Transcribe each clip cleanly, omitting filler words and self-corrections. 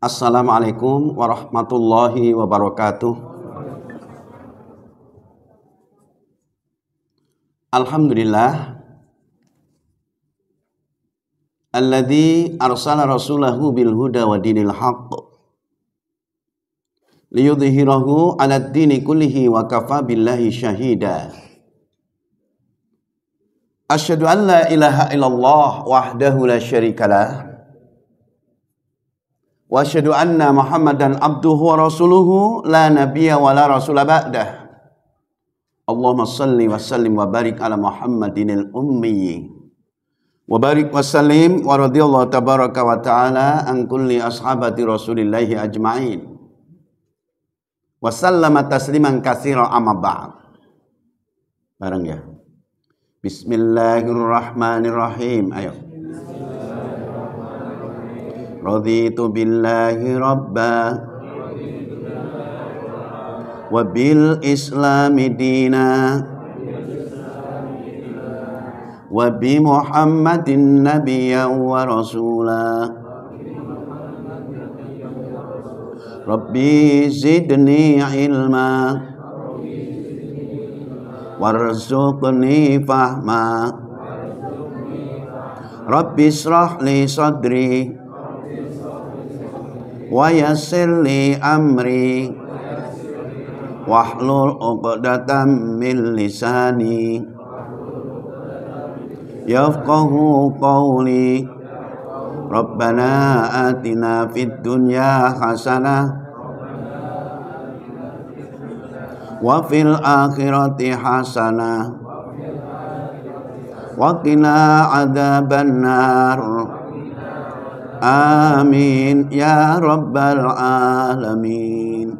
Assalamualaikum warahmatullahi wabarakatuh. Alhamdulillah alladzi arsala rasulahu bil huda wa dinil haqq liyudhhirahu 'alad dini kullihi wa kafa billahi syahida. Asyhadu an la ilaha illallah wahdahu la syarikalah wa asyhadu anna Muhammadan abduhu wa rasuluhu la nabiyya wa la rasula ba'dah. Allahumma salli wa sallim wa barik ala Muhammadinil ummi wa barik wa sallim wa radiyallahu tabaraka wa ta'ala an kulli ashabati rasulillahi ajma'in wa sallama tasliman katsira amma ba'd. Bareng ya. Bismillahirrahmanirrahim. Ayo. Raditu billahi rabba wa bil islami dina wa bi Muhammadin nabiyyan wa rasula. Rabbi zidni ilma warzuqni fahma. Rabbi israh li sadri wa yassir li amri wahlul 'uqdatam min lisani yafqahu qawli. Rabbana atina fid dunya hasanah wa fil akhirati hasanah wa qina adzabannar. Amin ya rabbal alamin.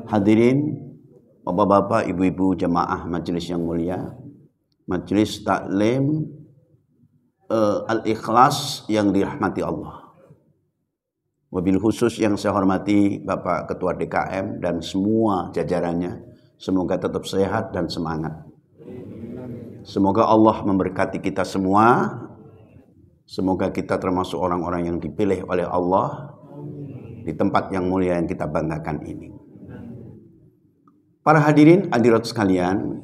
Hadirin bapak-bapak, ibu-ibu jemaah majelis yang mulia, majelis taklim Al-Ikhlas yang dirahmati Allah. Wabil khusus yang saya hormati Bapak Ketua DKM dan semua jajarannya, semoga tetap sehat dan semangat. Semoga Allah memberkati kita semua. Semoga kita termasuk orang-orang yang dipilih oleh Allah di tempat yang mulia yang kita banggakan ini. Para hadirin hadirat sekalian,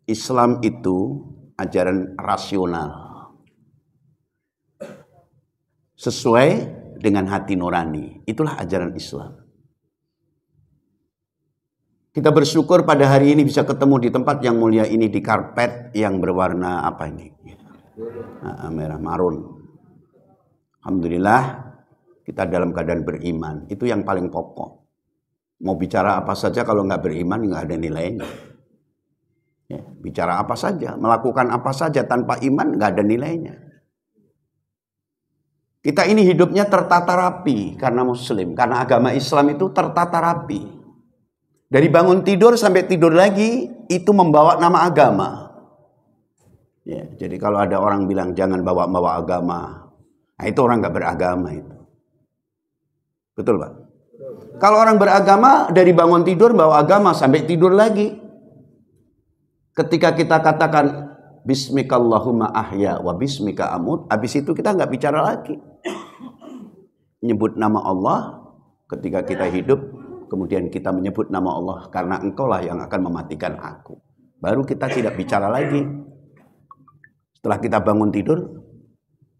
Islam itu ajaran rasional, sesuai dengan hati nurani. Itulah ajaran Islam. Kita bersyukur pada hari ini bisa ketemu di tempat yang mulia ini, di karpet yang berwarna apa ini? Merah marun. Alhamdulillah kita dalam keadaan beriman. Itu yang paling pokok. Mau bicara apa saja kalau nggak beriman nggak ada nilainya. Ya, bicara apa saja, melakukan apa saja tanpa iman nggak ada nilainya. Kita ini hidupnya tertata rapi karena muslim, karena agama Islam itu tertata rapi. Dari bangun tidur sampai tidur lagi itu membawa nama agama. Ya, jadi kalau ada orang bilang jangan bawa-bawa agama, nah itu orang nggak beragama itu. Betul Pak? Kalau orang beragama dari bangun tidur bawa agama sampai tidur lagi. Ketika kita katakan Bismikallahumma ahya wa bismika amut, habis itu kita nggak bicara lagi. Menyebut nama Allah ketika kita hidup, kemudian kita menyebut nama Allah karena engkaulah yang akan mematikan aku. Baru kita tidak bicara lagi. Setelah kita bangun tidur,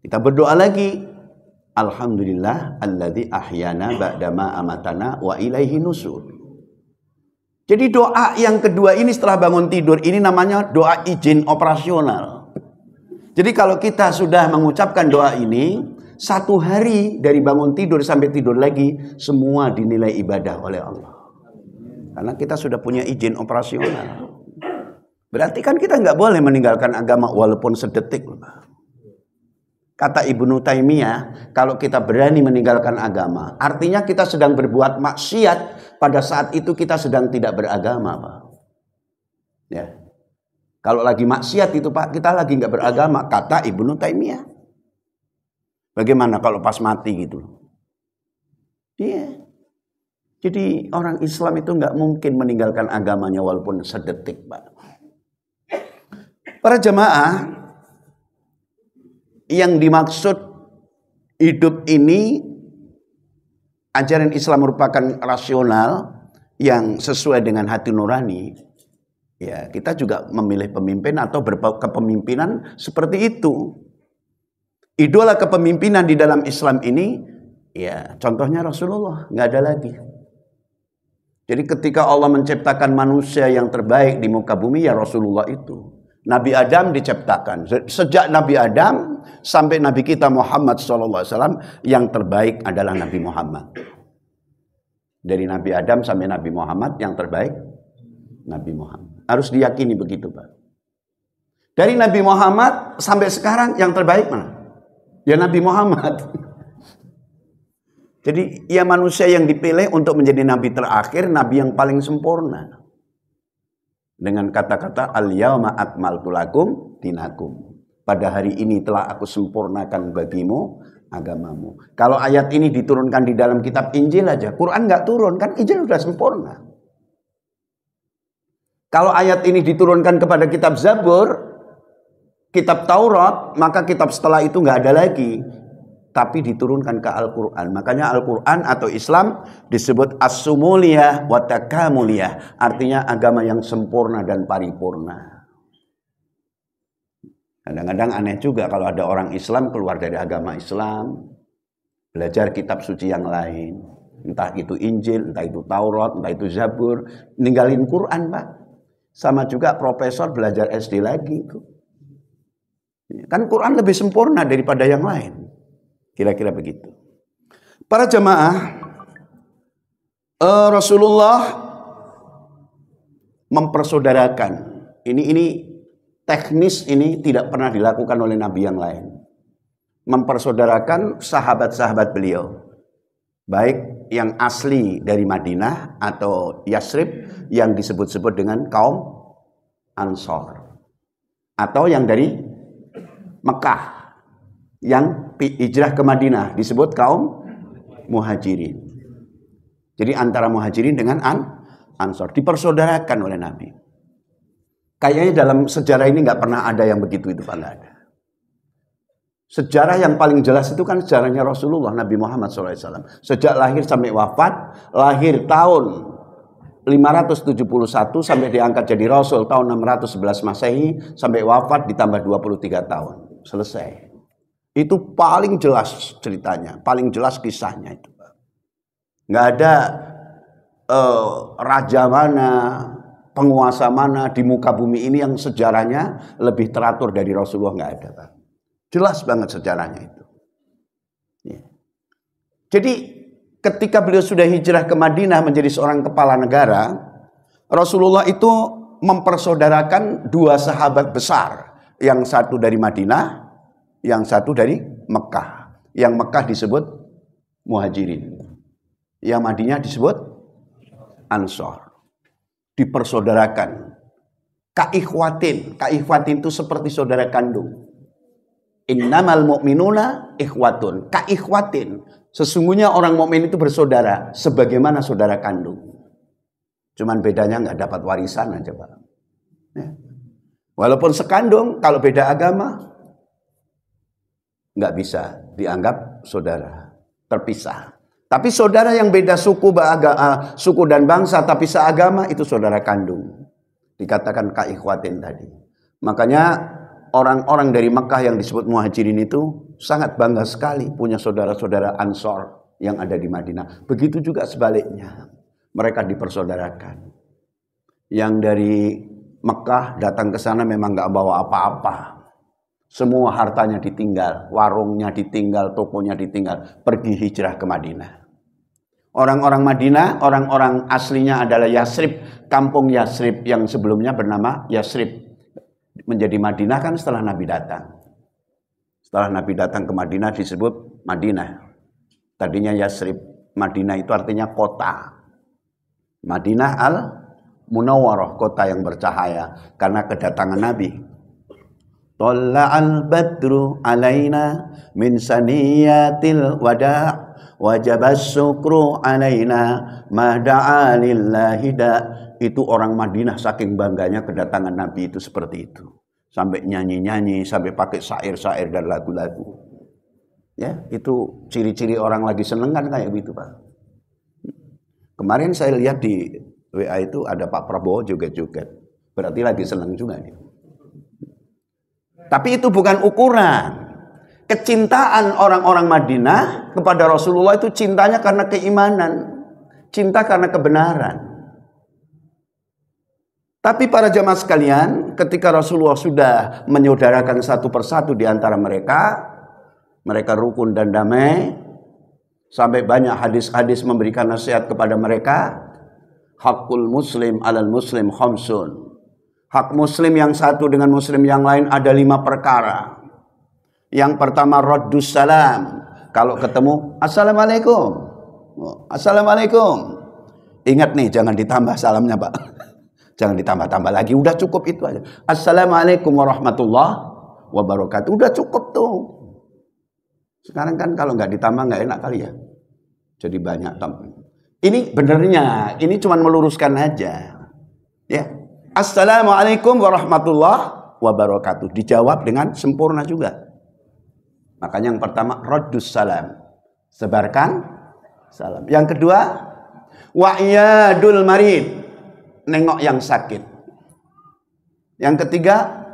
kita berdoa lagi. Alhamdulillah alladzi ahyana ba'dama amatana wa ilaihi nusur. Jadi doa yang kedua ini setelah bangun tidur ini namanya doa izin operasional. Jadi kalau kita sudah mengucapkan doa ini, satu hari dari bangun tidur sampai tidur lagi, semua dinilai ibadah oleh Allah. Karena kita sudah punya izin operasional. Berarti kan kita nggak boleh meninggalkan agama walaupun sedetik. Kata Ibnu Taimiyah, kalau kita berani meninggalkan agama, artinya kita sedang berbuat maksiat. Pada saat itu kita sedang tidak beragama, Pak. Ya. Kalau lagi maksiat itu, Pak, kita lagi nggak beragama. Kata Ibnu Taimiyah. Bagaimana kalau pas mati gitu? Iya. Jadi orang Islam itu nggak mungkin meninggalkan agamanya walaupun sedetik, Pak. Para jemaah, yang dimaksud hidup ini, ajaran Islam merupakan rasional yang sesuai dengan hati nurani, ya kita juga memilih pemimpin atau berkepemimpinan seperti itu. Idola kepemimpinan di dalam Islam ini, ya contohnya Rasulullah, nggak ada lagi. Jadi ketika Allah menciptakan manusia yang terbaik di muka bumi, ya Rasulullah itu. Nabi Adam diciptakan. Sejak Nabi Adam sampai Nabi kita Muhammad SAW, yang terbaik adalah Nabi Muhammad. Dari Nabi Adam sampai Nabi Muhammad, yang terbaik Nabi Muhammad. Harus diyakini begitu, Pak. Dari Nabi Muhammad sampai sekarang, yang terbaik mana? Ya Nabi Muhammad. Jadi ia manusia yang dipilih untuk menjadi nabi terakhir, nabi yang paling sempurna. Dengan kata-kata al-yauma akmaltu lakum dinakum. Pada hari ini telah aku sempurnakan bagimu agamamu. Kalau ayat ini diturunkan di dalam kitab Injil aja, Quran nggak turun, kan Injil sudah sempurna. Kalau ayat ini diturunkan kepada kitab Zabur, kitab Taurat, maka kitab setelah itu nggak ada lagi. Tapi diturunkan ke Al-Quran. Makanya Al-Quran atau Islam disebut as-sumuliyah wa takamuliyah. Artinya agama yang sempurna dan paripurna. Kadang-kadang aneh juga kalau ada orang Islam keluar dari agama Islam, belajar kitab suci yang lain. Entah itu Injil, entah itu Taurat, entah itu Zabur. Ninggalin Quran, Pak. Sama juga profesor belajar SD lagi. Kan Quran lebih sempurna daripada yang lain. Kira-kira begitu. Para jamaah, Rasulullah mempersaudarakan. Ini teknis, ini tidak pernah dilakukan oleh nabi yang lain. Mempersaudarakan sahabat-sahabat beliau. Baik yang asli dari Madinah atau Yasrib yang disebut-sebut dengan kaum Ansor. Atau yang dari Mekah yang hijrah ke Madinah disebut kaum Muhajirin. Jadi antara Muhajirin dengan Ansor dipersaudarakan oleh Nabi. Kayaknya dalam sejarah ini nggak pernah ada yang begitu, itu Pak, nggak ada. Sejarah yang paling jelas itu kan sejarahnya Rasulullah Nabi Muhammad SAW. Sejak lahir sampai wafat, lahir tahun 571 sampai diangkat jadi Rasul tahun 611 Masehi, sampai wafat ditambah 23 tahun. Selesai. Itu paling jelas ceritanya, paling jelas kisahnya itu. Nggak ada raja mana, penguasa mana di muka bumi ini yang sejarahnya lebih teratur dari Rasulullah, nggak ada, Pak. Jelas banget sejarahnya itu. Ya. Jadi ketika beliau sudah hijrah ke Madinah menjadi seorang kepala negara, Rasulullah itu mempersaudarakan dua sahabat besar, yang satu dari Madinah, yang satu dari Mekah. Yang Mekah disebut Muhajirin. Yang Madinah disebut Ansor. Dipersaudarakan. Kaikhwatin. Kaikhwatin itu seperti saudara kandung. Innamal mu'minuna ikhwatun. Kaikhwatin. Sesungguhnya orang mukmin itu bersaudara sebagaimana saudara kandung. Cuman bedanya nggak dapat warisan aja, Pak. Ya. Walaupun sekandung, kalau beda agama nggak bisa dianggap saudara, terpisah. Tapi saudara yang beda suku, suku dan bangsa tapi seagama, itu saudara kandung. Dikatakan kaikhwatin tadi. Makanya orang-orang dari Mekah yang disebut Muhajirin itu sangat bangga sekali punya saudara-saudara Ansor yang ada di Madinah. Begitu juga sebaliknya. Mereka dipersaudarakan. Yang dari Mekah datang ke sana memang nggak bawa apa-apa. Semua hartanya ditinggal, warungnya ditinggal, tokonya ditinggal, pergi hijrah ke Madinah. Orang-orang Madinah, orang-orang aslinya adalah Yasrib, kampung Yasrib yang sebelumnya bernama Yasrib. Menjadi Madinah kan setelah Nabi datang. Setelah Nabi datang ke Madinah disebut Madinah. Tadinya Yasrib, Madinah itu artinya kota. Madinah al-Munawwarah, kota yang bercahaya, karena kedatangan Nabi. Talla'al badru alaina min saniyatil wada' wajabas syukru alaina mahda'a lillahi da'. Itu orang Madinah saking bangganya kedatangan Nabi itu seperti itu. Sampai nyanyi-nyanyi, sampai pakai syair-syair dan lagu-lagu. Ya, itu ciri-ciri orang lagi seneng kan kayak gitu, Pak. Kemarin saya lihat di WA itu ada Pak Prabowo joget-joget. Berarti lagi seneng juga nih. Tapi itu bukan ukuran. Kecintaan orang-orang Madinah kepada Rasulullah itu cintanya karena keimanan. Cinta karena kebenaran. Tapi para jamaah sekalian, ketika Rasulullah sudah menyaudarakan satu persatu di antara mereka rukun dan damai, sampai banyak hadis-hadis memberikan nasihat kepada mereka. Hakul muslim alal muslim khamsun. Hak muslim yang satu dengan muslim yang lain ada 5 perkara. Yang pertama raddus salam. Kalau ketemu, assalamualaikum. Assalamualaikum. Ingat nih, jangan ditambah salamnya, Pak. Jangan ditambah-tambah lagi, udah cukup itu aja. Assalamualaikum warahmatullahi wabarakatuh. Udah cukup tuh. Sekarang kan kalau nggak ditambah nggak enak kali ya. Jadi banyak tambah. Ini benernya, ini cuma meluruskan aja. Ya. Assalamualaikum warahmatullahi wabarakatuh. Dijawab dengan sempurna juga. Makanya yang pertama raddus salam. Sebarkan salam. Yang kedua wa'iyadul marid. Nengok yang sakit. Yang ketiga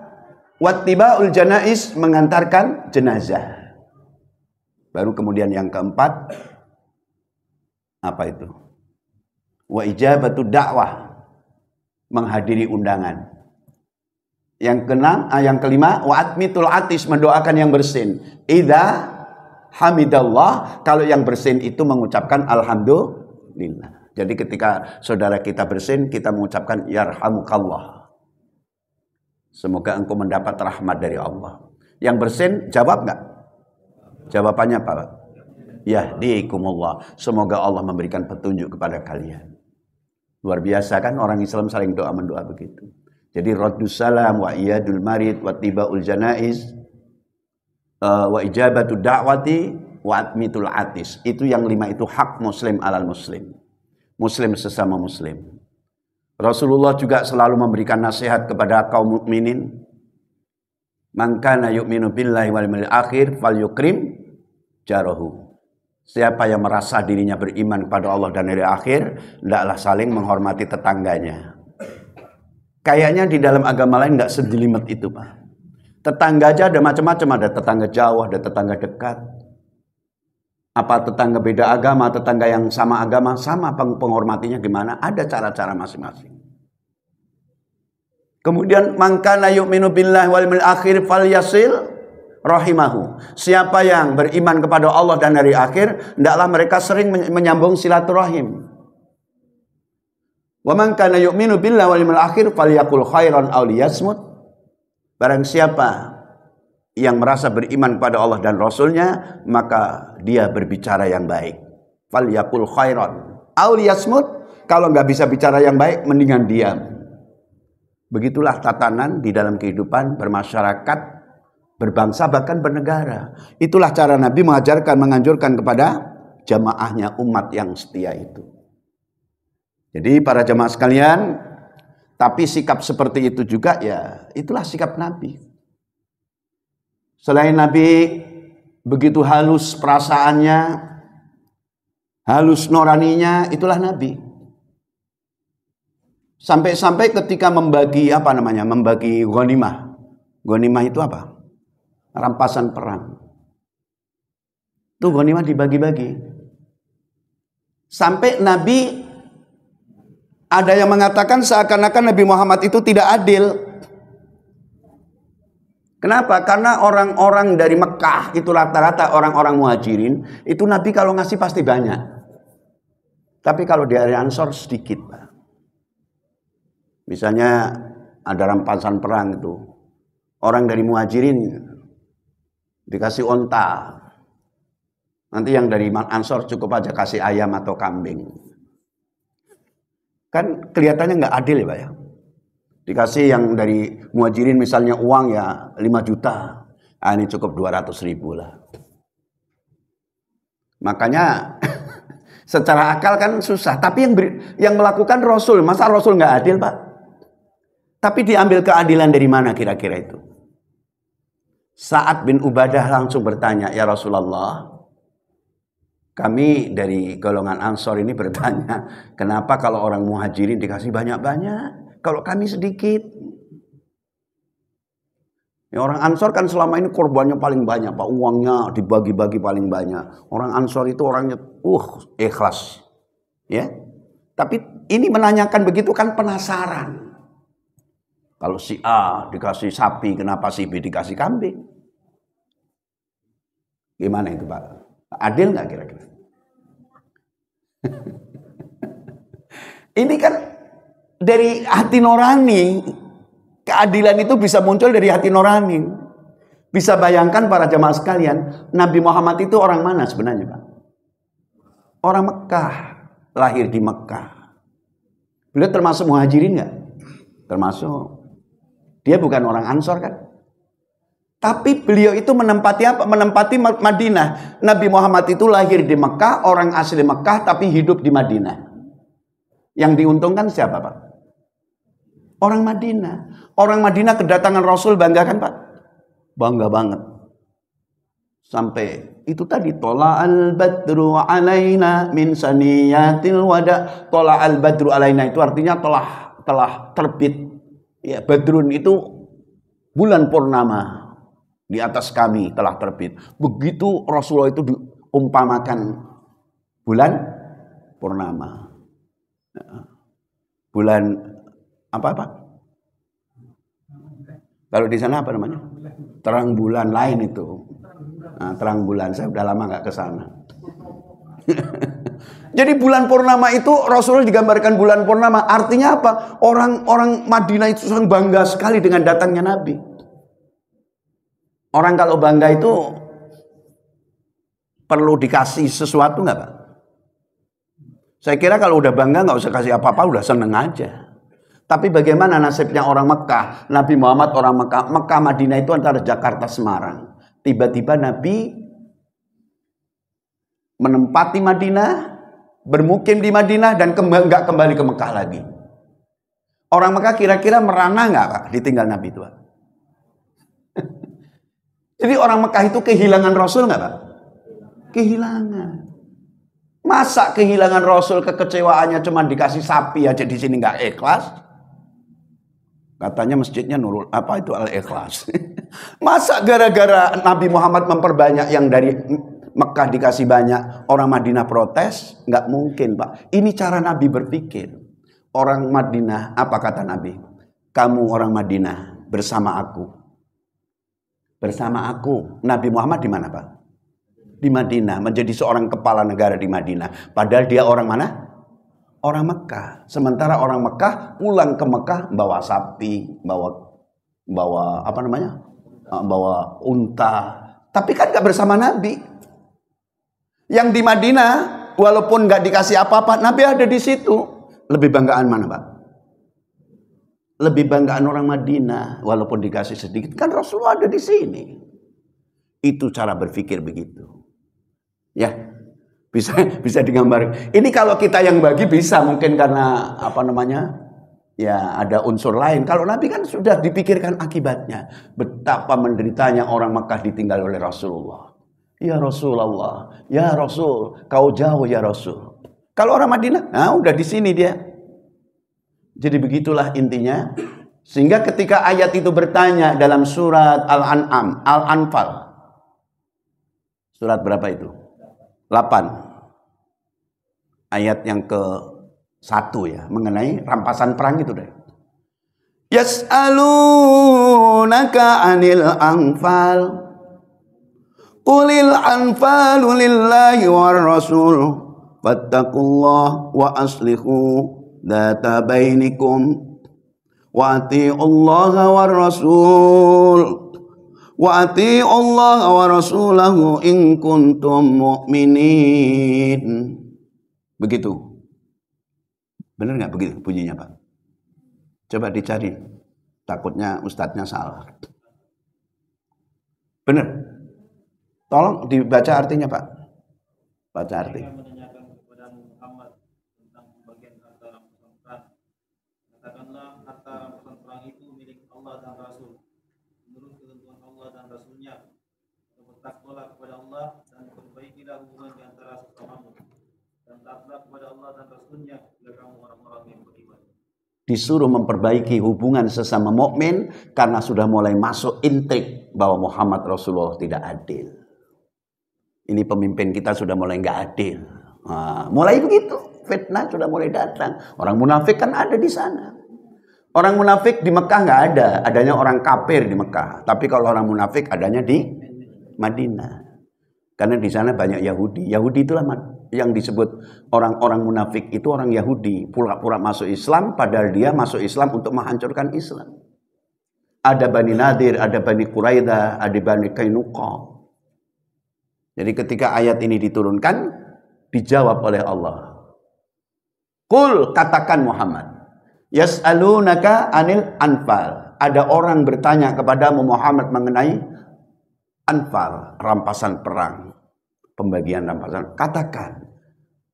wattibaul janais, mengantarkan jenazah. Baru kemudian yang keempat, apa itu? Wa ijabatu dakwah, menghadiri undangan. Yang kelima, wa atmitul atis, mendoakan yang bersin. Idza hamidallah, kalau yang bersin itu mengucapkan alhamdulillah. Jadi ketika saudara kita bersin, kita mengucapkan yarhamukallah. Semoga engkau mendapat rahmat dari Allah. Yang bersin jawab nggak? Jawabannya apa, Pak? Yahdikumullah. Semoga Allah memberikan petunjuk kepada kalian. Luar biasa kan, orang Islam saling doa mendoa begitu. Jadi raddus salam wa iyadul marid wa tibaul janaiz wa ijabatu da'wati wa atmitul atis. Itu yang 5 itu hak muslim alal muslim. Muslim sesama muslim. Rasulullah juga selalu memberikan nasihat kepada kaum mukminin. Man kana yu'minu billahi wal yawmil akhir falyukrim jarahu. Siapa yang merasa dirinya beriman kepada Allah dan hari akhir, hendaklah saling menghormati tetangganya. Kayaknya di dalam agama lain nggak sejelimet itu, Pak. Tetangga aja ada macam-macam, ada tetangga jauh, ada tetangga dekat. Apa tetangga beda agama, tetangga yang sama agama, sama penghormatinya gimana? Ada cara-cara masing-masing. Kemudian mangkana yu'minu billahi wal yawmil akhir falyasil rahimahu. Siapa yang beriman kepada Allah dan hari akhir, hendaklah mereka sering menyambung silaturahim. Wa man kana yu'minu billahi wal yawmil akhir falyakul khairan aw liyasmut. Barang siapa yang merasa beriman pada Allah dan Rasulnya, maka dia berbicara yang baik. Falyakul khairan aw liyasmut. Kalau nggak bisa bicara yang baik, mendingan diam. Begitulah tatanan di dalam kehidupan bermasyarakat, berbangsa, bahkan bernegara. Itulah cara Nabi mengajarkan, menganjurkan kepada jamaahnya, umat yang setia itu. Jadi para jamaah sekalian, tapi sikap seperti itu juga ya, itulah sikap Nabi. Selain Nabi begitu halus perasaannya, halus nuraninya, itulah Nabi. Sampai-sampai ketika membagi membagi ghanimah. Ghanimah itu apa? Rampasan perang. Itu ghanimah dibagi-bagi. Sampai Nabi, ada yang mengatakan seakan-akan Nabi Muhammad itu tidak adil. Kenapa? Karena orang-orang dari Mekah itu rata-rata orang-orang muhajirin, itu Nabi kalau ngasih pasti banyak. Tapi kalau dari Ansor sedikit, Pak. Misalnya ada rampasan perang itu, orang dari muhajirin dikasih onta. Nanti yang dari Ansor cukup aja kasih ayam atau kambing. Kan kelihatannya nggak adil ya, Pak ya. Dikasih yang dari muhajirin misalnya uang ya 5 juta. Ah, ini cukup 200.000 lah. Makanya secara akal kan susah. Tapi yang melakukan Rasul. Masa Rasul nggak adil, Pak? Tapi diambil keadilan dari mana kira-kira itu? Sa'ad bin Ubadah langsung bertanya, ya Rasulullah, kami dari golongan Ansor ini bertanya, kenapa kalau orang Muhajirin dikasih banyak-banyak, kalau kami sedikit? Ya, orang Ansor kan selama ini korbannya paling banyak, Pak, uangnya dibagi-bagi paling banyak. Orang Ansor itu orangnya ikhlas. Ya. Tapi ini menanyakan begitu kan penasaran. Kalau si A dikasih sapi, kenapa si B dikasih kambing? Gimana itu, Pak? Adil nggak kira-kira? Ini kan dari hati nurani. Keadilan itu bisa muncul dari hati nurani. Bisa bayangkan para jemaah sekalian, Nabi Muhammad itu orang mana sebenarnya, Pak? Orang Mekah, lahir di Mekah. Beliau termasuk Muhajirin nggak? Termasuk. Dia bukan orang Ansor kan? Tapi beliau itu menempati apa? Menempati Madinah. Nabi Muhammad itu lahir di Mekah, orang asli Mekah tapi hidup di Madinah. Yang diuntungkan siapa, Pak? Orang Madinah. Orang Madinah kedatangan Rasul bangga kan, Pak? Bangga banget. Sampai itu tadi, tola'al badru alaina min saniyatil wada. Tola'al badru alaina itu artinya telah terbit. Ya, badrun itu bulan purnama di atas kami telah terbit. Begitu Rasulullah itu diumpamakan bulan purnama. Bulan apa? Kalau di sana apa namanya? Terang bulan lain itu. Nah, terang bulan, saya udah lama nggak ke sana. Jadi bulan purnama itu Rasulullah digambarkan bulan purnama. Artinya apa? Orang Madinah itu sangat bangga sekali dengan datangnya Nabi. Orang kalau bangga itu perlu dikasih sesuatu nggak, Pak? Saya kira kalau udah bangga nggak usah kasih apa-apa, udah seneng aja. Tapi bagaimana nasibnya orang Mekah? Nabi Muhammad orang Mekah. Mekah Madinah itu antara Jakarta Semarang. Tiba-tiba Nabi menempati Madinah, bermukim di Madinah dan nggak kembali ke Mekah lagi. Orang Mekah kira-kira merana nggak, Pak, ditinggal Nabi itu, Pak? Jadi orang Mekah itu kehilangan Rasul nggak, Pak? Kehilangan. Masa kehilangan Rasul, kekecewaannya cuma dikasih sapi aja di sini nggak ikhlas? Katanya masjidnya Nurul apa itu Al-Ikhlas. Masa gara-gara Nabi Muhammad memperbanyak yang dari Mekah dikasih banyak, orang Madinah protes? Nggak mungkin, Pak. Ini cara Nabi berpikir. Orang Madinah, apa kata Nabi? Kamu orang Madinah bersama aku. Bersama aku. Nabi Muhammad di mana, Pak? Di Madinah, menjadi seorang kepala negara di Madinah. Padahal dia orang mana? Orang Mekah. Sementara orang Mekah pulang ke Mekah bawa sapi, bawa apa namanya? Bawa unta. Tapi kan gak bersama Nabi. Yang di Madinah, walaupun gak dikasih apa-apa, Nabi ada di situ. Lebih banggaan mana, Pak? Lebih banggaan orang Madinah, walaupun dikasih sedikit. Kan Rasulullah ada di sini. Itu cara berpikir begitu. Ya, bisa digambar. Ini kalau kita yang bagi bisa, mungkin karena apa namanya? Ya, ada unsur lain. Kalau Nabi kan sudah dipikirkan akibatnya. Betapa menderitanya orang Makkah ditinggal oleh Rasulullah. Ya Rasulullah, ya Rasul, kau jauh ya Rasul. Kalau orang Madinah, nah udah di sini dia. Jadi begitulah intinya. Sehingga ketika ayat itu bertanya dalam surat Al-An'am, Al-Anfal. Surat berapa itu? 8. Ayat yang ke-1 ya, mengenai rampasan perang itu deh. Yas'alunaka 'anil anfal. Qulil anfalu lillahi war rasul. Fattaqullaha wa aslihu dzata bainikum. Wa atiullaha war rasul. Wa atiullaha wa rasulahu in kuntum mu'minin. Begitu. Benar nggak begitu bunyinya, Pak? Coba dicari. Takutnya ustadznya salah. Benar. Tolong dibaca artinya, Pak. Baca arti. Menanyakan kepada Muhammad tentang pembagian harta rampasan perang. Katakanlah harta rampasan perang itu milik Allah dan Rasul. Menurut ketentuan Allah dan Rasulnya, bertakwalah kepada Allah dan perbaikilah hubungan di antara sesamamu, dan taatlah kepada Allah dan Rasul-Nya bila kamu orang-orang yang beriman. Disuruh memperbaiki hubungan sesama mukmin karena sudah mulai masuk intrik bahwa Muhammad Rasulullah tidak adil. Ini pemimpin kita sudah mulai nggak adil. Nah, mulai begitu, fitnah sudah mulai datang. Orang munafik kan ada di sana. Orang munafik di Mekah nggak ada, adanya orang kafir di Mekah. Tapi kalau orang munafik adanya di Madinah. Karena di sana banyak Yahudi. Yahudi itulah yang disebut orang-orang munafik, itu orang Yahudi. Pura-pura masuk Islam, padahal dia masuk Islam untuk menghancurkan Islam. Ada Bani Nadir, ada Bani Quraidah, ada Bani Kainuqa. Jadi ketika ayat ini diturunkan, dijawab oleh Allah. Qul, katakan Muhammad. Yas'alunaka anil anfal. Ada orang bertanya kepadamu Muhammad mengenai anfal, rampasan perang, pembagian rampasan. Katakan,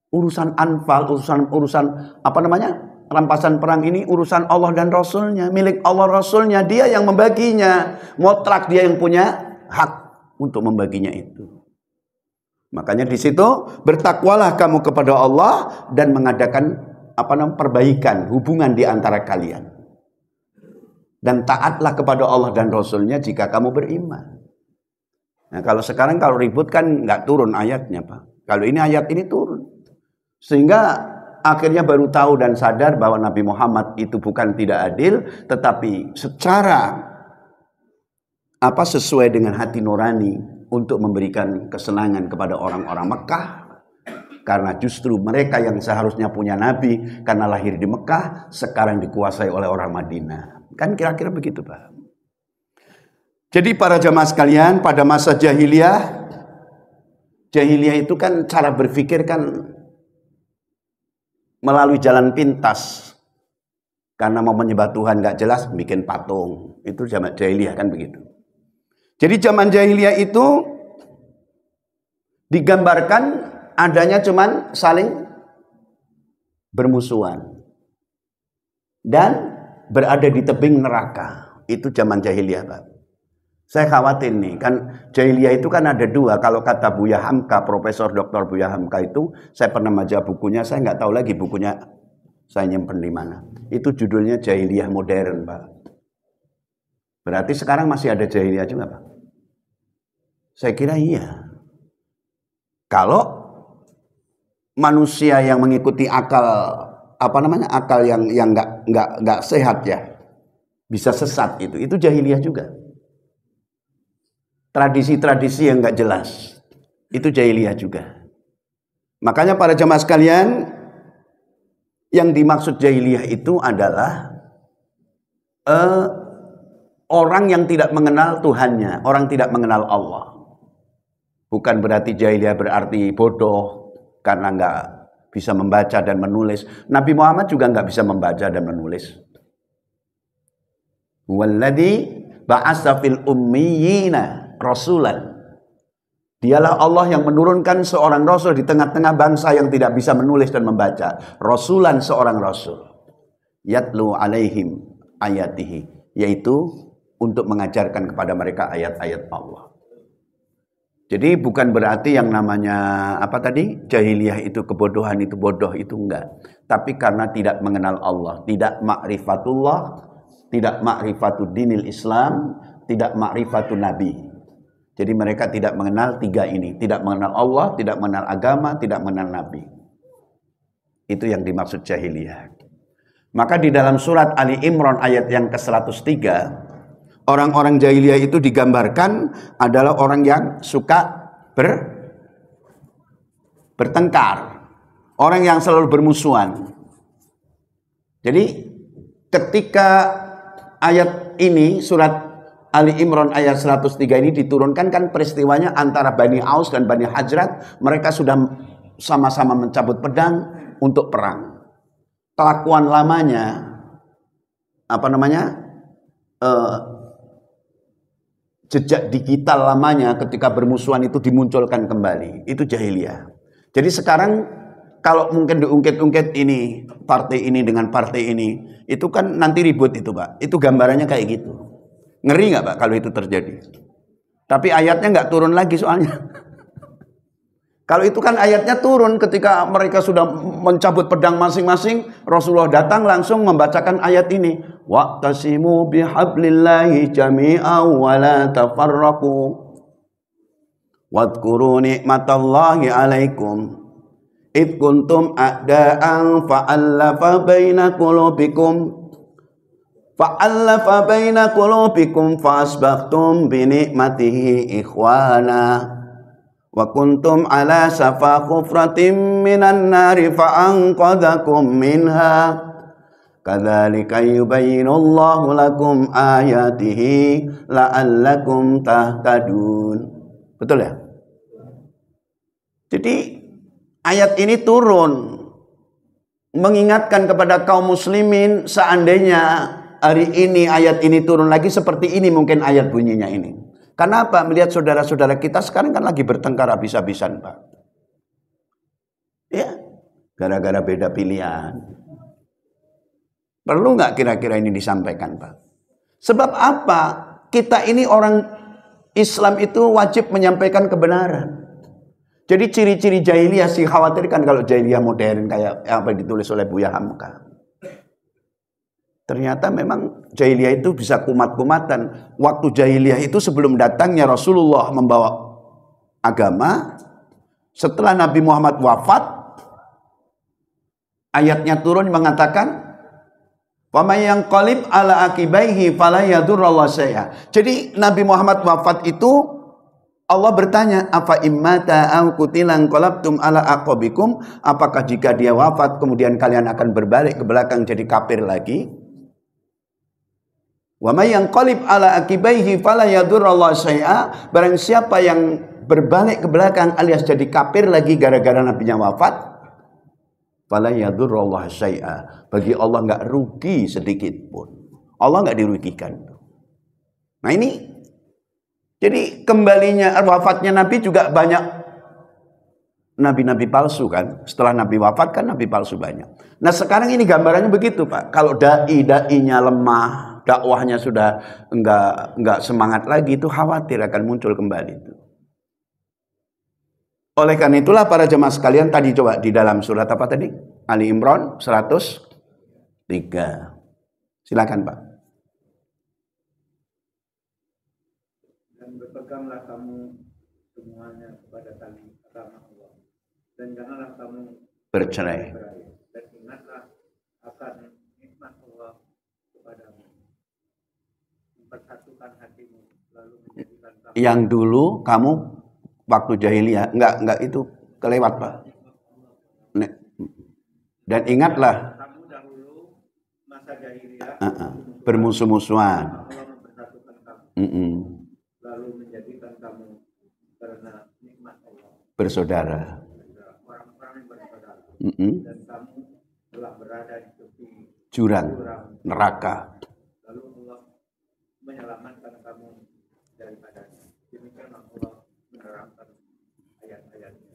urusan anfal, urusan apa namanya, rampasan perang ini urusan Allah dan Rasulnya, milik Allah Rasulnya, dia yang membaginya, mutlak dia yang punya hak untuk membaginya itu. Makanya di situ bertakwalah kamu kepada Allah dan mengadakan perbaikan hubungan di antara kalian. Dan taatlah kepada Allah dan Rasulnya jika kamu beriman. Nah kalau sekarang kalau ribut kan nggak turun ayatnya Pak. Kalau ini ayat ini turun. Sehingga akhirnya baru tahu dan sadar bahwa Nabi Muhammad itu bukan tidak adil. Tetapi secara sesuai dengan hati nurani untuk memberikan kesenangan kepada orang-orang Mekah. Karena justru mereka yang seharusnya punya Nabi karena lahir di Mekah sekarang dikuasai oleh orang Madinah. Kan kira-kira begitu Pak. Jadi para jamaah sekalian, pada masa jahiliyah itu kan cara berpikir kan melalui jalan pintas. Karena mau menyembah Tuhan gak jelas, bikin patung. Itu zaman jahiliyah kan begitu. Jadi zaman jahiliyah itu digambarkan adanya cuman saling bermusuhan dan berada di tebing neraka. Itu zaman jahiliyah Pak. Saya khawatir nih, kan jahiliyah itu kan ada dua. Kalau kata Buya Hamka, Profesor Dr. Buya Hamka itu, saya pernah baca bukunya, saya nggak tahu lagi bukunya saya nyimpen di mana. Itu judulnya jahiliyah modern Pak. Berarti sekarang masih ada jahiliyah juga Pak? Saya kira iya. Kalau manusia yang mengikuti akal akal yang nggak sehat ya, bisa sesat itu jahiliyah juga. Tradisi-tradisi yang nggak jelas itu jahiliyah juga. Makanya para jemaah sekalian, yang dimaksud jahiliyah itu adalah orang yang tidak mengenal Tuhannya, orang tidak mengenal Allah. Bukan berarti jahiliyah berarti bodoh karena nggak bisa membaca dan menulis. Nabi Muhammad juga nggak bisa membaca dan menulis. Walladzi ba'atsa fil ummiyina rasulan. Dialah Allah yang menurunkan seorang rasul di tengah-tengah bangsa yang tidak bisa menulis dan membaca. Rasulan, seorang rasul. Yatlu alaihim ayatihi, yaitu untuk mengajarkan kepada mereka ayat-ayat Allah. Jadi bukan berarti yang namanya jahiliyah itu kebodohan, itu bodoh, itu enggak. Tapi karena tidak mengenal Allah, tidak ma'rifatullah, tidak ma'rifatud dinil Islam, tidak ma'rifatun Nabi. Jadi mereka tidak mengenal tiga ini, tidak mengenal Allah, tidak mengenal agama, tidak mengenal Nabi. Itu yang dimaksud jahiliyah. Maka di dalam surat Ali Imran ayat yang ke-103, orang-orang jahiliyah itu digambarkan adalah orang yang suka bertengkar. Orang yang selalu bermusuhan. Jadi ketika ayat ini, surat Ali Imran ayat 103 ini diturunkan, kan peristiwanya antara Bani Aus dan Bani Hajrat. Mereka sudah sama-sama mencabut pedang untuk perang. Kelakuan lamanya, jejak digital lamanya ketika bermusuhan itu dimunculkan kembali. Itu jahiliyah. Jadi sekarang kalau mungkin diungkit-ungkit ini, partai ini dengan partai ini, itu kan nanti ribut itu Pak. Itu gambarannya kayak gitu. Ngeri nggak Pak kalau itu terjadi? Tapi ayatnya nggak turun lagi soalnya. Kalau itu kan ayatnya turun ketika mereka sudah mencabut pedang masing-masing, Rasulullah datang langsung membacakan ayat ini. Wa'tasimu bihablillahi jami'an wa la tafarraqu. Wadhkuru ni'matallahi 'alaikum id kuntum a'da'an fa'allafa baina qulubikum fa'asbahtum bi ni'matihi ikhwana. Wa kuntum ala safa khufratin minan nari fa'anqadhakum minha kadzalika yubayyinullahu lakum ayatihi la'allakum tahtadun. Betul ya? Jadi ayat ini turun mengingatkan kepada kaum muslimin, seandainya hari ini ayat ini turun lagi seperti ini mungkin ayat bunyinya ini. Karena apa? Melihat saudara-saudara kita sekarang kan lagi bertengkar habis-habisan, Pak. Ya, gara-gara beda pilihan. Perlu nggak kira-kira ini disampaikan, Pak? Sebab apa? Kita ini orang Islam itu wajib menyampaikan kebenaran. Jadi ciri-ciri jahiliyah sih khawatirkan kalau jahiliyah modern kayak apa ditulis oleh Buya Hamka. Ternyata memang jahiliyah itu bisa kumat-kumatan. Waktu jahiliyah itu sebelum datangnya Rasulullah membawa agama, setelah Nabi Muhammad wafat, ayatnya turun mengatakan, "Wa may yanqalib ala aqibaihi fala yadurrallahu syai'a." Jadi Nabi Muhammad wafat itu Allah bertanya, "Afa immata aw qutilan qalabtum ala aqabikum?" Apakah jika dia wafat kemudian kalian akan berbalik ke belakang jadi kafir lagi? Wa may yanqalib ala aqibaihi fala yadurrallahu syai'a. Barang siapa yang berbalik ke belakang alias jadi kafir lagi gara-gara nabinya wafat, fala yadurrallahu syai'a. Bagi Allah enggak rugi sedikit pun. Allah enggak dirugikan. Nah ini jadi kembalinya wafatnya Nabi juga banyak nabi-nabi palsu kan. Setelah Nabi wafat kan nabi palsu banyak. Nah sekarang ini gambarannya begitu, Pak. Kalau dai-dainya lemah, dakwahnya sudah enggak semangat lagi, itu khawatir akan muncul kembali itu. Oleh karena itulah para jemaah sekalian, tadi coba di dalam surat apa tadi? Ali Imran 103. Silakan, Pak. Dan berpeganglah kamu semuanya kepada tali agama Allah, dan janganlah kamu Bercerai. dan ingatlah akan nikmat Allah kepadamu, mempersatukan hatimu, lalu menjadikan kamu Yang dulu kamu waktu jahiliyah enggak itu kelewat, Pak. Dan ingatlah kamu dahulu masa jahiliyah bermusuh-musuhan. Allah mempersatukan kamu, lalu menjadikan kamu karena nikmat Allah Bersaudara. orang-orang yang bersaudara, Dan kamu telah berada di tepi jurang neraka. lalu Allah menyelamatkan kamu daripadanya. Demikianlah Allah menerangkan ayat-ayatnya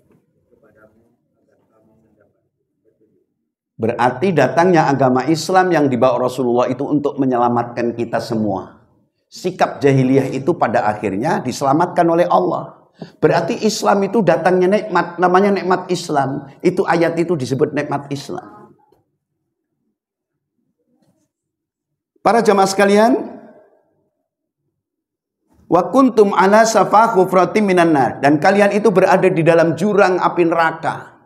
kepadamu agar kamu mendapat petunjuk. Berarti datangnya agama Islam yang dibawa Rasulullah itu untuk menyelamatkan kita semua. Sikap jahiliyah itu pada akhirnya diselamatkan oleh Allah. Berarti Islam itu datangnya nikmat, namanya nikmat Islam. Itu ayat itu disebut nikmat Islam. Para jamaah sekalian, wa kuntum ala safa khufratin minan nar, dan kalian itu berada di dalam jurang api neraka.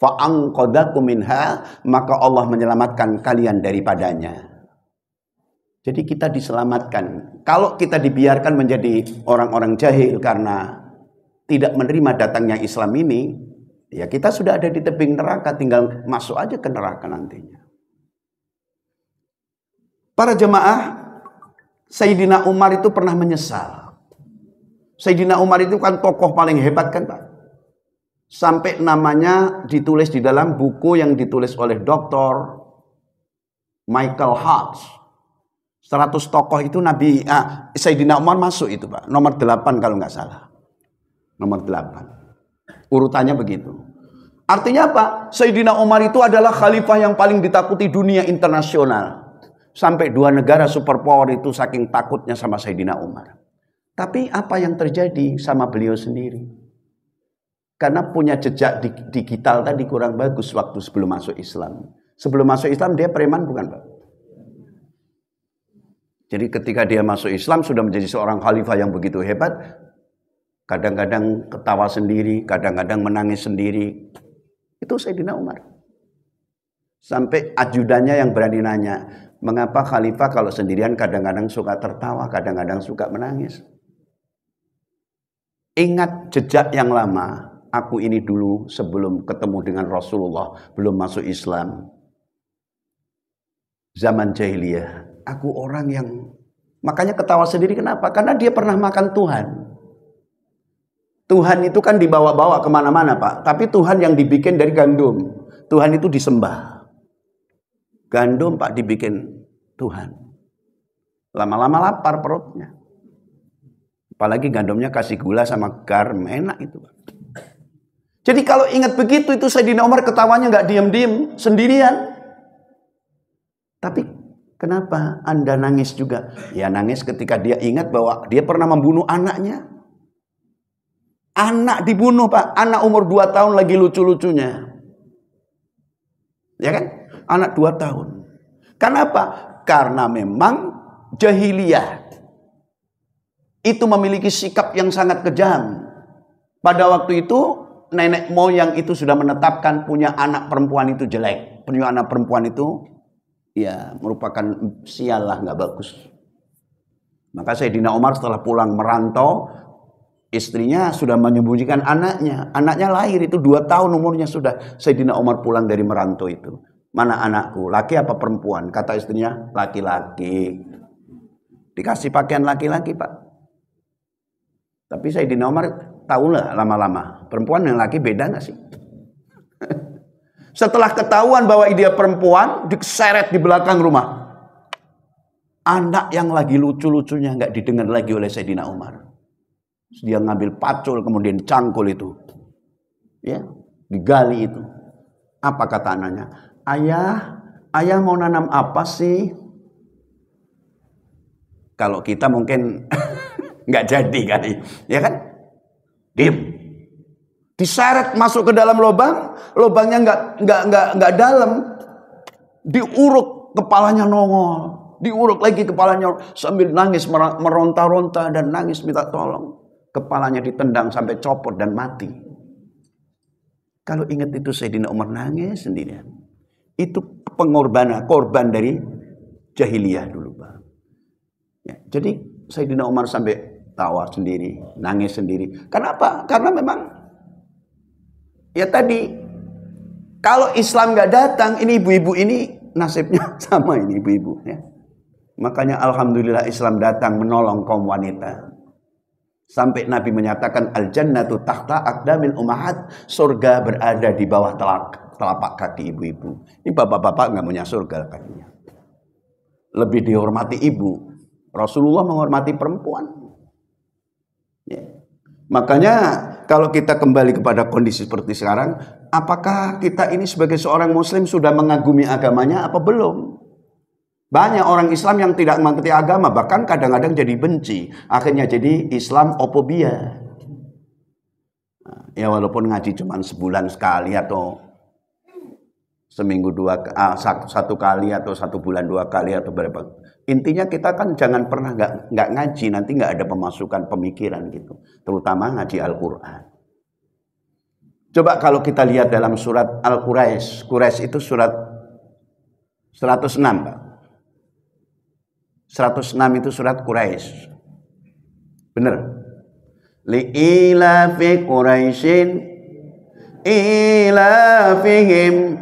Fa anqadakum minha, maka Allah menyelamatkan kalian daripadanya. Jadi kita diselamatkan. Kalau kita dibiarkan menjadi orang-orang jahil karena tidak menerima datangnya Islam ini, ya kita sudah ada di tebing neraka, tinggal masuk aja ke neraka nantinya. Para jemaah, Sayyidina Umar itu pernah menyesal. Sayyidina Umar itu kan tokoh paling hebat kan, Pak? Sampai namanya ditulis di dalam buku yang ditulis oleh Dr. Michael Hart. 100 tokoh itu Sayyidina Umar masuk itu, Pak. Nomor 8 kalau nggak salah. Nomor 8. Urutannya begitu. Artinya apa? Sayyidina Umar itu adalah khalifah yang paling ditakuti dunia internasional. Sampai 2 negara superpower itu saking takutnya sama Sayyidina Umar. Tapi apa yang terjadi sama beliau sendiri? Karena punya jejak digital tadi kurang bagus waktu sebelum masuk Islam. Sebelum masuk Islam dia preman bukan, Pak? Jadi ketika dia masuk Islam sudah menjadi seorang khalifah yang begitu hebat. Kadang-kadang ketawa sendiri, kadang-kadang menangis sendiri. Itu Sayyidina Umar. Sampai ajudannya yang berani nanya, mengapa khalifah kalau sendirian kadang-kadang suka tertawa, kadang-kadang suka menangis? Ingat jejak yang lama. Aku ini dulu sebelum ketemu dengan Rasulullah, belum masuk Islam. Zaman jahiliyah, aku orang yang makanya ketawa sendiri. Kenapa? Karena dia pernah makan Tuhan. Tuhan itu kan dibawa-bawa kemana-mana, Pak. Tapi Tuhan yang dibikin dari gandum. Tuhan itu disembah. Gandum, Pak, dibikin Tuhan. Lama-lama lapar perutnya. Apalagi gandumnya kasih gula sama garam, enak itu, Pak. Jadi kalau ingat begitu itu Sayyidina Umar ketawanya nggak diam-diam sendirian. Tapi kenapa Anda nangis juga? Ya nangis ketika dia ingat bahwa dia pernah membunuh anaknya. Anak dibunuh, Pak. Anak umur 2 tahun lagi lucu-lucunya. Ya kan? Anak 2 tahun. Kenapa? Karena memang jahiliyah itu memiliki sikap yang sangat kejam. Pada waktu itu nenek moyang itu sudah menetapkan punya anak perempuan itu jelek. Punya anak perempuan itu ya merupakan sial lah, nggak bagus. Maka Sayyidina Umar setelah pulang merantau, istrinya sudah menyembunyikan anaknya. Anaknya lahir itu 2 tahun umurnya sudah. Sayyidina Umar pulang dari merantau itu. Mana anakku? Laki apa perempuan? Kata istrinya, laki-laki. Dikasih pakaian laki-laki, Pak. Tapi Sayyidina Umar tahulah lama-lama, perempuan dan laki beda nggak sih? Setelah ketahuan bahwa dia perempuan, diseret di belakang rumah. Anak yang lagi lucu-lucunya nggak didengar lagi oleh Sayyidina Umar. Dia ngambil pacul kemudian cangkul itu, ya, digali itu. Apa kata anaknya? Ayah mau nanam apa sih? Kalau kita mungkin nggak jadi kali, ya kan? Diam. Diseret masuk ke dalam lubang, lubangnya nggak dalam. Diuruk kepalanya nongol, diuruk lagi kepalanya sambil nangis meronta-ronta dan nangis minta tolong. Kepalanya ditendang sampai copot dan mati. Kalau ingat itu Sayyidina Umar nangis sendirian. Itu korban dari jahiliyah dulu, Pak. Ya, jadi Sayyidina Umar sampai tawa sendiri, nangis sendiri. Kenapa? Karena memang ya tadi kalau Islam nggak datang, ini ibu-ibu ini nasibnya sama ini ibu-ibu. Ya. Makanya alhamdulillah Islam datang menolong kaum wanita. Sampai Nabi menyatakan al-jannatu tahta aqdamil ummahat, surga berada di bawah telapak kaki ibu-ibu. Ini bapak-bapak nggak punya surga kakinya. Lebih dihormati ibu. Rasulullah menghormati perempuan. Ya. Makanya kalau kita kembali kepada kondisi seperti sekarang, apakah kita ini sebagai seorang muslim sudah mengagumi agamanya apa belum? Banyak orang Islam yang tidak mengerti agama, bahkan kadang-kadang jadi benci. Akhirnya jadi Islam opobia. Ya walaupun ngaji cuma sebulan sekali atau seminggu satu kali atau 1 bulan 2 kali atau berapa. Intinya kita kan jangan pernah nggak ngaji, nanti nggak ada pemasukan pemikiran gitu. Terutama ngaji Al-Quran. Coba kalau kita lihat dalam surat Al-Quraisy. Quraisy itu surat 106, Pak. 106 itu surat Quraisy. Benar. Li'ilafi Quraisyin ilafihim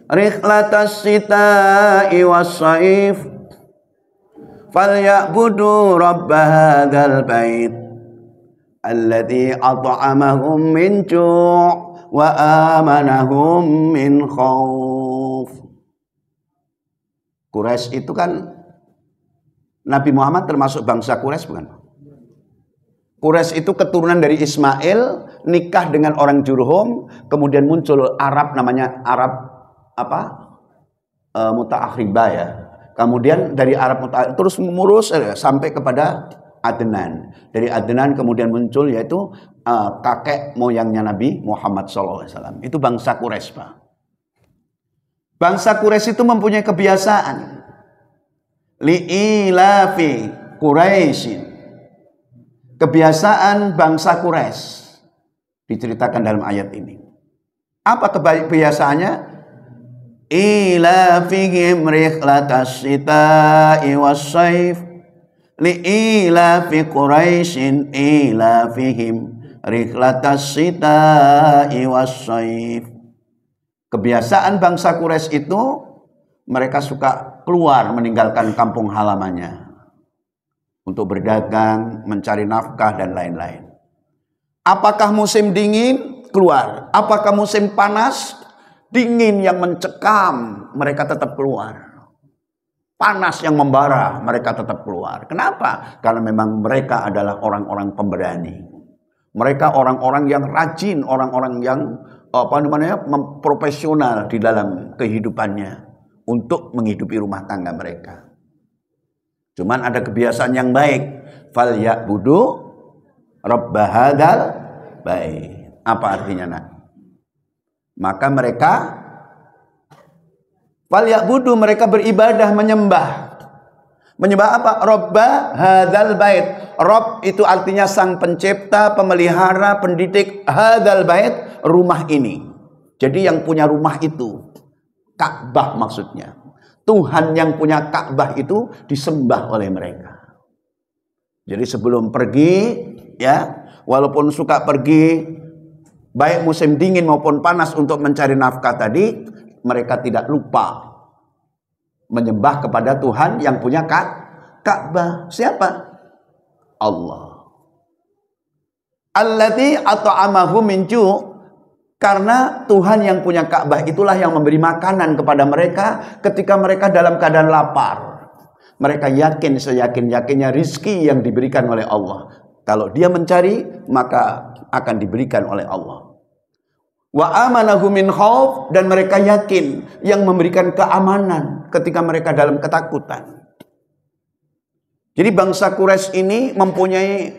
rihlatas sita'i was-saif falyabudu rabb hadzal bait alladzi at'amahum min ju' wa amanahum min khauf. Quraisy itu kan Nabi Muhammad termasuk bangsa Quraisy bukan? Quraisy itu keturunan dari Ismail, nikah dengan orang Jurhum, kemudian muncul Arab namanya Arab Muta'akhribah ya. Kemudian dari Arab Muta'akhribah terus mengurus sampai kepada Adnan. Dari Adnan kemudian muncul yaitu kakek moyangnya Nabi Muhammad SAW. Itu bangsa Quraisy, Pak. Bangsa Quraisy itu mempunyai kebiasaan. Li'ilafi Quraisyin. Kebiasaan bangsa Quraisy diceritakan dalam ayat ini. Apa kebiasaannya? Ilafihim rihlatas syita'i was-saif li'ilafi Quraisyin ilafihim rihlatas syita'i was-saif. Kebiasaan bangsa Quraisy itu mereka suka keluar meninggalkan kampung halamannya untuk berdagang, mencari nafkah dan lain-lain. Apakah musim dingin? Keluar. Apakah musim panas? Dingin yang mencekam, mereka tetap keluar. Panas yang membara, mereka tetap keluar. Kenapa? Karena memang mereka adalah orang-orang pemberani. Mereka orang-orang yang rajin, orang-orang yang profesional di dalam kehidupannya untuk menghidupi rumah tangga mereka. Cuman ada kebiasaan yang baik. Fal ya'budu rabb hadzal bait. Apa artinya, Nak? Maka mereka falyabudu, mereka beribadah, menyembah. Menyembah apa? Robba hadzal bait. Rob itu artinya sang pencipta, pemelihara, pendidik. Hadzal bait, rumah ini. Jadi yang punya rumah itu Ka'bah maksudnya. Tuhan yang punya Ka'bah itu disembah oleh mereka. Jadi sebelum pergi, ya, walaupun suka pergi baik musim dingin maupun panas untuk mencari nafkah tadi, mereka tidak lupa menyembah kepada Tuhan yang punya Ka'bah. Siapa? Allah. Alladzi at'amahu min ju'. Karena Tuhan yang punya Ka'bah itulah yang memberi makanan kepada mereka ketika mereka dalam keadaan lapar. Mereka yakin seyakin-yakinnya rizki yang diberikan oleh Allah. Kalau dia mencari, maka akan diberikan oleh Allah. Wa amanahu min khauf, dan mereka yakin yang memberikan keamanan ketika mereka dalam ketakutan. Jadi bangsa Quraisy ini mempunyai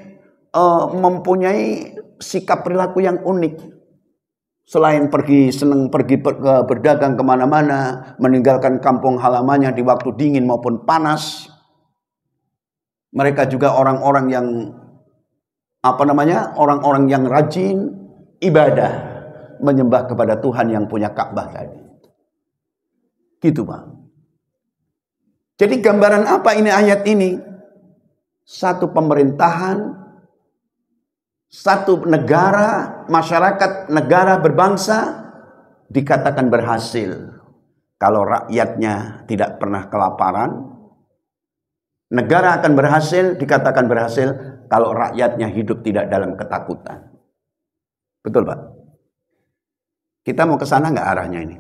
sikap perilaku yang unik. Selain senang pergi berdagang kemana-mana, meninggalkan kampung halamannya di waktu dingin maupun panas, mereka juga orang-orang yang orang-orang yang rajin ibadah, menyembah kepada Tuhan yang punya Ka'bah tadi. Gitu, Pak. Jadi gambaran apa ini ayat ini? Satu pemerintahan, satu negara, masyarakat, negara berbangsa dikatakan berhasil kalau rakyatnya tidak pernah kelaparan. Negara akan berhasil, dikatakan berhasil kalau rakyatnya hidup tidak dalam ketakutan. Betul, Pak? Kita mau ke sana nggak arahnya ini?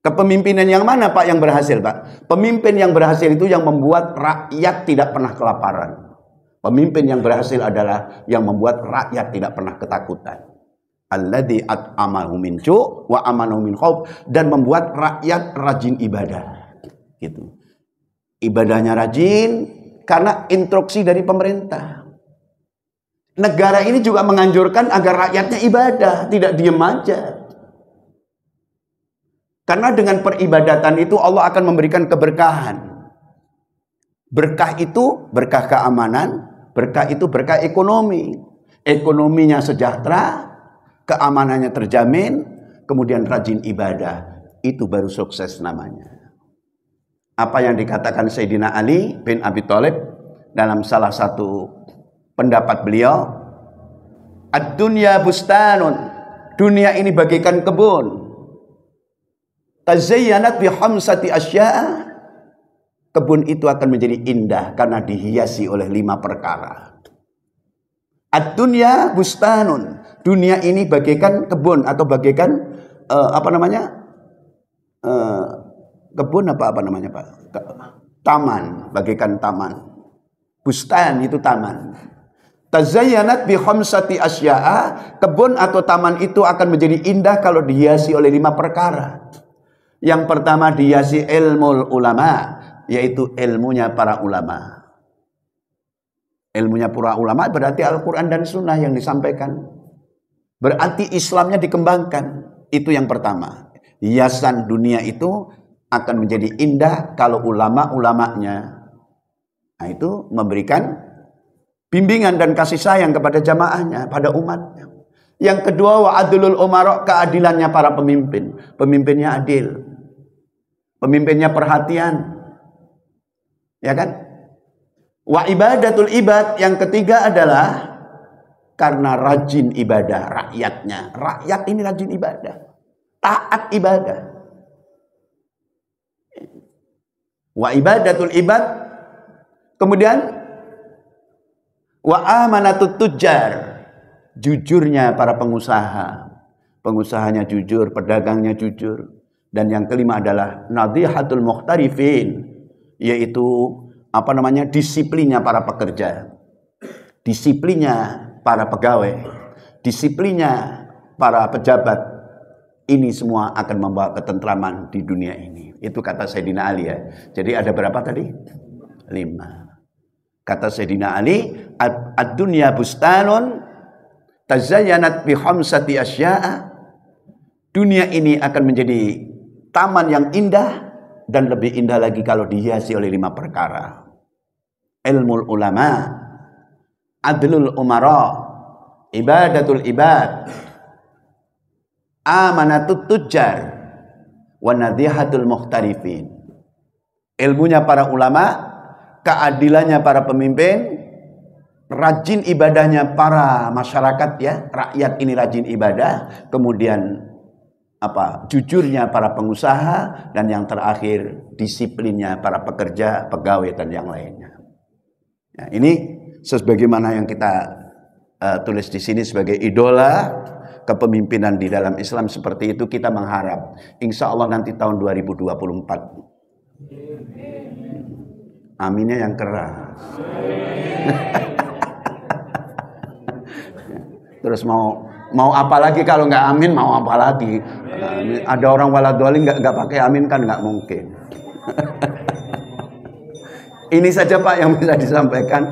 Kepemimpinan yang mana, Pak, yang berhasil, Pak? Pemimpin yang berhasil itu yang membuat rakyat tidak pernah kelaparan. Pemimpin yang berhasil adalah yang membuat rakyat tidak pernah ketakutan. Alladzi at'amahu min ju' wa amanahu min khauf, dan membuat rakyat rajin ibadah. Gitu. Ibadahnya rajin karena instruksi dari pemerintah. Negara ini juga menganjurkan agar rakyatnya ibadah, tidak diam aja. Karena dengan peribadatan itu Allah akan memberikan keberkahan. Berkah itu berkah keamanan, berkah itu berkah ekonomi. Ekonominya sejahtera, keamanannya terjamin, kemudian rajin ibadah. Itu baru sukses namanya. Apa yang dikatakan Sayyidina Ali bin Abi Thalib dalam salah satu pendapat beliau, ad-dunya bustanun, dunia ini bagaikan kebun. Tazayyanat bi khamsati asya', kebun itu akan menjadi indah karena dihiasi oleh 5 perkara. Ad-dunya bustanun, dunia ini bagaikan kebun atau bagaikan kebun apa namanya, Pak? Taman, bagaikan taman. Bustan itu taman. Tazayyanat bi khamsati asya'a, kebun atau taman itu akan menjadi indah kalau dihiasi oleh 5 perkara. Yang pertama dihiasi ilmul ulama, yaitu ilmunya para ulama. Ilmunya para ulama berarti Al-Quran dan Sunnah yang disampaikan. Berarti Islamnya dikembangkan. Itu yang pertama. Hiasan dunia itu akan menjadi indah kalau ulama-ulamanya itu memberikan bimbingan dan kasih sayang kepada jamaahnya, pada umatnya. Yang kedua, wa adlul umara, keadilannya para pemimpin. Pemimpinnya adil. Pemimpinnya perhatian. Ya kan? Wa ibadatul ibad, yang ketiga adalah karena rajin ibadah rakyatnya. Rakyat ini rajin ibadah. Taat ibadah. Wa ibadatul ibad. Kemudian wa amanatut tujjar. Jujurnya para pengusaha. Pengusahanya jujur, pedagangnya jujur. Dan yang kelima adalah nadhihatul mukhtarifin, yaitu disiplinnya para pekerja, disiplinnya para pegawai, disiplinnya para pejabat. Ini semua akan membawa ketentraman di dunia ini. Itu kata Sayyidina Ali ya. Jadi ada berapa tadi? 5. Kata Sayyidina Ali, ad-dunya bustanun tazayyanat bi khamsati asya'a. Dunia ini akan menjadi taman yang indah, dan lebih indah lagi kalau dihiasi oleh 5 perkara. Ilmul ulama, adlul umara, ibadatul ibad, amanatut tujjar, wa nadhihatul mukhtarifin. Ilmunya para ulama, keadilannya para pemimpin, rajin ibadahnya para masyarakat ya, rakyat ini rajin ibadah, kemudian jujurnya para pengusaha, dan yang terakhir disiplinnya para pekerja, pegawai dan yang lainnya. Ya, ini sebagaimana yang kita tulis di sini sebagai idola kepemimpinan di dalam Islam seperti itu. Kita mengharap insya Allah nanti tahun 2024. Aminnya yang keras. Terus mau apa lagi kalau nggak amin, mau apa lagi? Ada orang waladwali nggak pakai amin kan nggak mungkin. Ini saja Pak yang bisa disampaikan.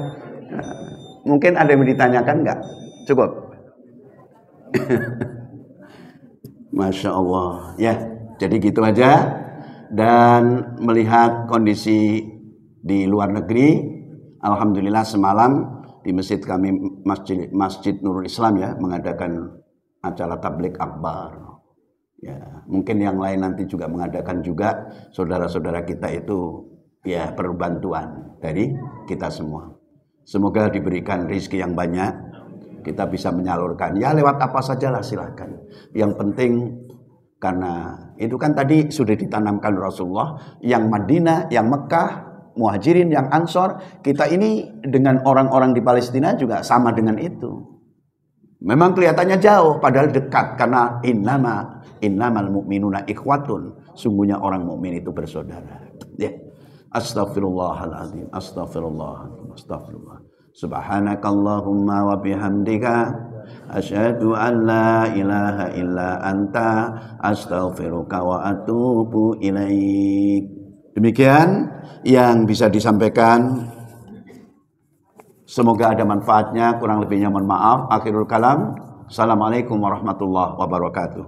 Mungkin ada yang ditanyakan nggak? Cukup. Masya Allah. Ya, jadi gitu aja. Dan melihat kondisi di luar negeri, alhamdulillah semalam di masjid kami, Masjid Nurul Islam ya, mengadakan acara tabligh akbar. Ya, mungkin yang lain nanti juga mengadakan juga. Saudara-saudara kita itu ya perlu bantuan dari kita semua. Semoga diberikan rezeki yang banyak, kita bisa menyalurkan. Ya lewat apa sajalah silahkan. Yang penting karena itu kan tadi sudah ditanamkan Rasulullah, yang Madinah, yang Mekah, Muhajirin, yang Ansor, kita ini dengan orang-orang di Palestina juga sama dengan itu. Memang kelihatannya jauh, padahal dekat, karena innamal mu'minuna ikhwatun, sungguhnya orang mukmin itu bersaudara. Ya. Astaghfirullahaladzim, astagfirullah. Subhanakallahumma wa bihamdika asyhadu an la ilaha illa anta astaghfiruka wa atubu ilaik. Demikian yang bisa disampaikan. Semoga ada manfaatnya, kurang lebihnya mohon maaf. Akhirul kalam. Assalamualaikum warahmatullahi wabarakatuh.